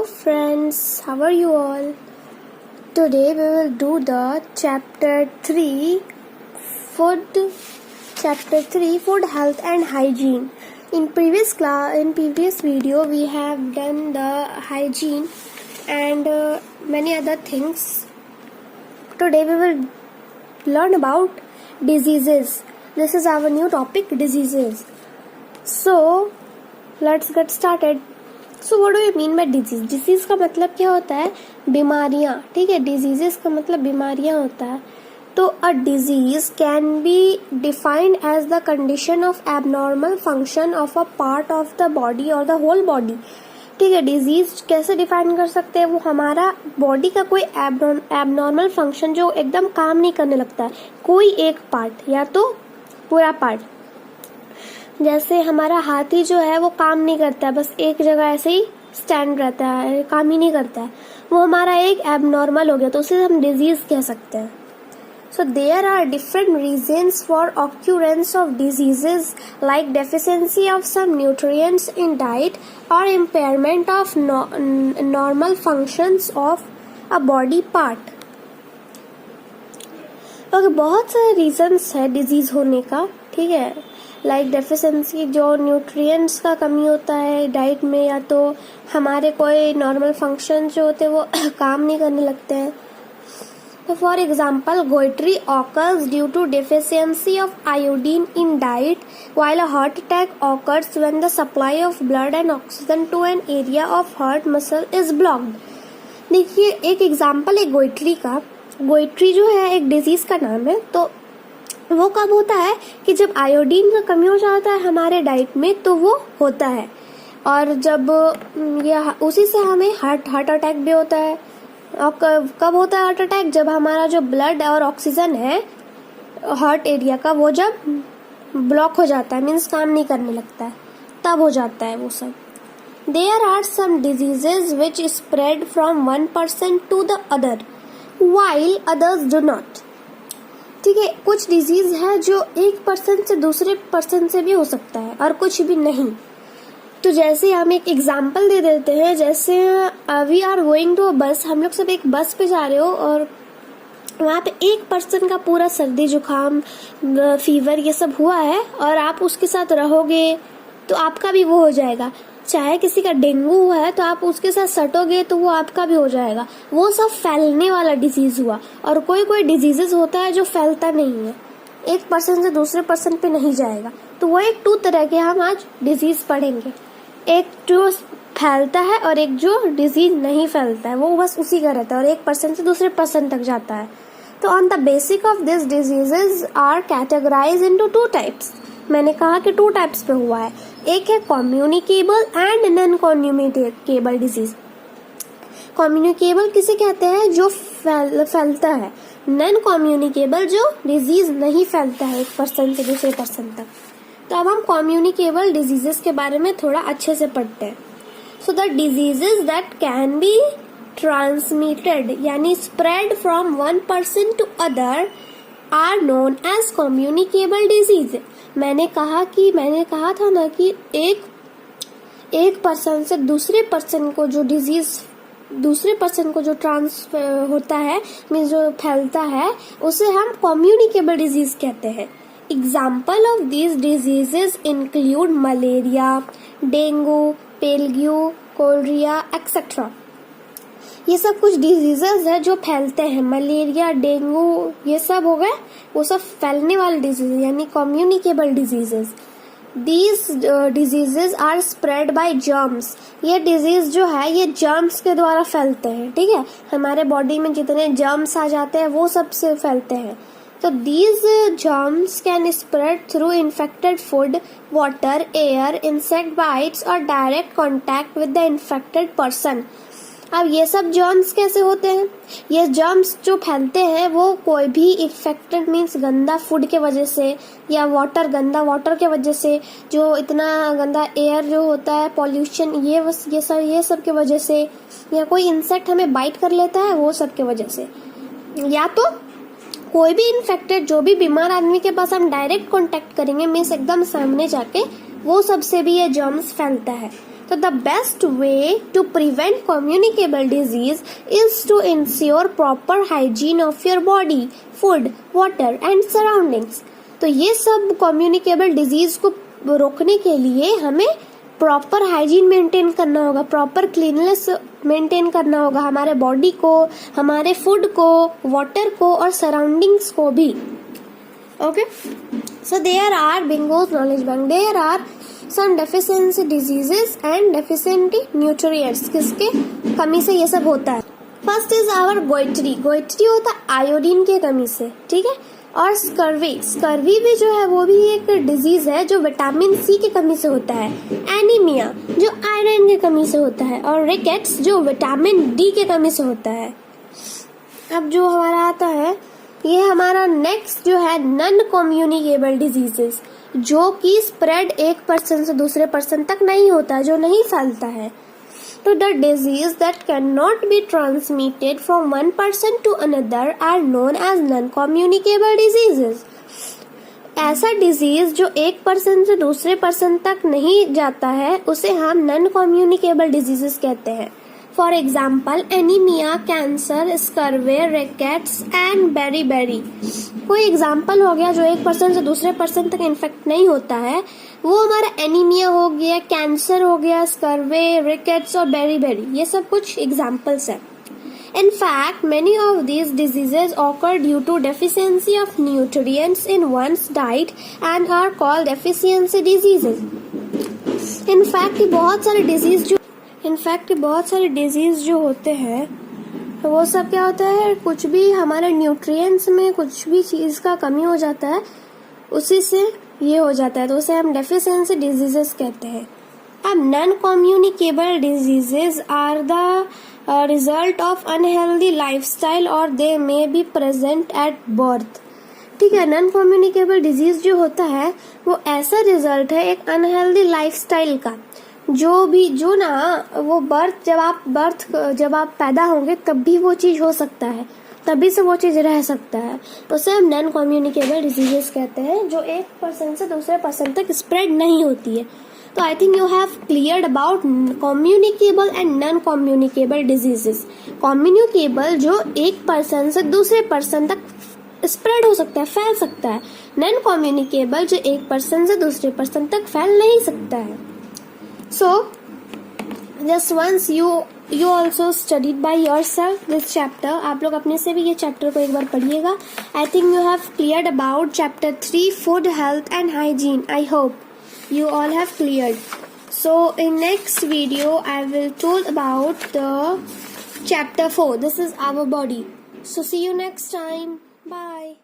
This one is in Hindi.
friends, how are you all? Today we will do the chapter 3 food health and hygiene. In previous video we have done the hygiene and many other things. Today we will learn about diseases. This is our new topic, diseases. So let's get started. So what do you mean by disease? Disease का मतलब क्या होता है? बीमारियां. ठीक है, डिजीजेस का मतलब बीमारियां होता है. तो a disease can be defined as the condition of abnormal function of a part of the body और द होल बॉडी. ठीक है, डिजीज कैसे डिफाइन कर सकते हैं? वो हमारा बॉडी का कोई एबनॉर्मल फंक्शन जो एकदम काम नहीं करने लगता है, कोई एक पार्ट या तो पूरा पार्ट. जैसे हमारा हाथी जो है वो काम नहीं करता है, बस एक जगह ऐसे ही स्टैंड रहता है, काम ही नहीं करता है, वो हमारा एक एबनॉर्मल हो गया, तो उसे हम डिजीज कह सकते हैं. So there are different reasons for occurrence of diseases like deficiency of some nutrients in diet और impairment of normal functions of a body part. Okay, बहुत सारे रीजंस है डिजीज होने का. ठीक है, लाइक डेफिशिएंसी, जो न्यूट्रिएंट्स का कमी होता है डाइट में, या तो हमारे कोई नॉर्मल फंक्शन जो होते हैं वो काम नहीं करने लगते हैं. तो for example, goitre occurs due to deficiency of iodine in diet, while a heart attack occurs when the supply of blood and oxygen to an area of heart muscle is blocked. देखिए, एक एग्जांपल है गोइट्री का. गोइट्री जो है एक डिजीज का नाम है. तो वो कब होता है कि जब आयोडीन का कमी हो जाता है हमारे डाइट में, तो वो होता है. और जब उसी से हमें हार्ट अटैक भी होता है. और कब होता है हार्ट अटैक? जब हमारा जो ब्लड और ऑक्सीजन है हार्ट एरिया का, वो जब ब्लॉक हो जाता है, मीन्स काम नहीं करने लगता है, तब हो जाता है वो सब. There are some diseases which spread from one person to the other while others do not. ठीक है, कुछ डिजीज है जो एक पर्सन से दूसरे पर्सन से भी हो सकता है और कुछ भी नहीं. तो जैसे हम एक एग्जांपल दे देते हैं, जैसे we are going to a bus, हम लोग सब एक बस पे जा रहे हो और वहाँ पे एक पर्सन का पूरा सर्दी जुकाम फीवर ये सब हुआ है और आप उसके साथ रहोगे तो आपका भी वो हो जाएगा. चाहे किसी का डेंगू हुआ है तो आप उसके साथ सटोगे तो वो आपका भी हो जाएगा. वो सब फैलने वाला डिजीज हुआ. और कोई कोई डिजीजेस होता है जो फैलता नहीं है, एक पर्सन से दूसरे पर्सन पे नहीं जाएगा. तो वो एक 2 तरह के हम आज डिजीज पढ़ेंगे. एक जो फैलता है और एक जो डिजीज नहीं फैलता है, वो बस उसी का रहता है और एक पर्सन से दूसरे पर्सन तक जाता है. तो on the basic of this diseases are categorize into 2 types. मैंने कहा कि 2 टाइप्स पे हुआ है. एक है communicable and non communicable disease. Communicable किसे कहते हैं? जो फैलता है. नॉन कम्युनिकेबल जो डिजीज नहीं फैलता है एक पर्सन से दूसरे पर्सन तक. तो अब हम कम्युनिकेबल डिजीजेस के बारे में थोड़ा अच्छे से पढ़ते हैं. So the diseases that can be transmitted यानी spread from one person to other are known as communicable disease. मैंने कहा था ना कि एक पर्सन से दूसरे पर्सन को जो डिजीज दूसरे पर्सन को जो ट्रांसफर होता है, मीन्स जो फैलता है, उसे हम कम्युनिकेबल डिजीज कहते हैं. Example of these diseases include malaria, dengue, plague, cholera etcetera. ये सब कुछ डिजीजेस है जो फैलते हैं. मलेरिया, डेंगू ये सब हो गए, वो सब फैलने वाले डिजीज यानी communicable diseases. These diseases are spread by germs. ये डिजीज जो है ये जर्म्स के द्वारा फैलते हैं. ठीक है, हमारे बॉडी में जितने जर्म्स आ जाते हैं वो सब से फैलते हैं. तो these germs can spread through infected food, water, air, insect bites और direct contact with the infected person. अब ये सब जर्म्स कैसे होते हैं? ये जर्म्स जो फैलते हैं वो कोई भी इन्फेक्टेड मीन्स गंदा फूड के वजह से, या गंदा वाटर के वजह से, जो इतना गंदा एयर जो होता है, पॉल्यूशन, ये सब के वजह से, या कोई इंसेक्ट हमें बाइट कर लेता है वो सब के वजह से, या तो कोई भी इन्फेक्टेड जो भी बीमार आदमी के पास हम डायरेक्ट कांटेक्ट करेंगे मीन्स एकदम सामने जाके, वो सबसे भी ये जर्म्स फैलता है. तो the best way to prevent communicable disease is to ensure proper hygiene of your body, food, water and surroundings. तो ये सब कम्युनिकेबल डिजीज को रोकने के लिए हमें प्रॉपर हाइजीन मेंटेन करना होगा, प्रॉपर क्लीननेस मेंटेन करना होगा, हमारे बॉडी को, हमारे फूड को, वाटर को और सराउंडिंग्स को भी। Okay, so there are bingo's knowledge bank, there are some deficiency diseases and deficient nutrients, किसके कमी से ये सब होता है। First is our goitre, goitre होता है आयोडीन के कमी से, ठीक है। और स्कर्वी, स्कर्वी भी जो है वो भी एक डिजीज है जो विटामिन सी की कमी से होता है। एनीमिया जो आयरन की कमी से होता है, और रिकेट्स जो विटामिन डी की कमी से होता है। अब जो हमारा आता है ये हमारा नेक्स्ट जो है नॉन कम्युनिकेबल डिजीजेस, जो कि स्प्रेड एक पर्सन से दूसरे पर्सन तक नहीं होता, जो नहीं फैलता है। तो the disease that cannot be transmitted from one person to another are known as non-communicable diseases. ऐसा डिजीज जो एक पर्सन से दूसरे पर्सन तक नहीं जाता है उसे हम नॉन कम्युनिकेबल डिजीजेस कहते हैं। For example anaemia, cancer, scurvy, rickets and beriberi. कोई एग्जाम्पल हो गया जो एक पर्सन से दूसरे पर्सन तक इन्फेक्ट नहीं होता है, वो हमारा एनीमिया हो गया, कैंसर हो गया, स्कर्वे, रिकेट्स और बेरीबेरी, ये सब कुछ एग्जाम्पल्स है। In fact, many of these diseases occur due to deficiency of nutrients in one's diet and are called deficiency diseases. In fact, बहुत सारे डिजीज जो होते हैं वो सब क्या होता है, कुछ भी हमारे न्यूट्रिएंट्स में कुछ भी चीज का कमी हो जाता है उसी से ये हो जाता है, तो उसे हम डेफिशिएंसी डिजीजेस कहते हैं। अब non communicable diseases are the result of unhealthy lifestyle और they may be present at birth. ठीक है, नॉन कम्युनिकेबल डिजीज जो होता है वो ऐसा रिजल्ट है एक अनहेल्दी लाइफस्टाइल का, जो ना वो जब आप पैदा होंगे तब भी वो चीज हो सकता है, तभी से वो चीज रह सकता है, उसे हम नॉन कम्युनिकेबल डिजीजेस कहते हैं, जो एक पर्सन से दूसरे पर्सन तक स्प्रेड नहीं होती है। तो I think you have cleared about communicable and non communicable diseases. Communicable जो एक पर्सन से दूसरे पर्सन तक स्प्रेड हो सकता है, फैल सकता है। नॉन कम्युनिकेबल जो एक पर्सन से दूसरे पर्सन तक फैल नहीं सकता है। So, just once you also studied by yourself this chapter, आप लोग अपने से भी ये चैप्टर को एक बार पढ़िएगा। I think you have cleared about chapter 3 food, health and hygiene. I hope you all have cleared. So in next video I will talk about the chapter 4. This is our body. So see you next time. Bye.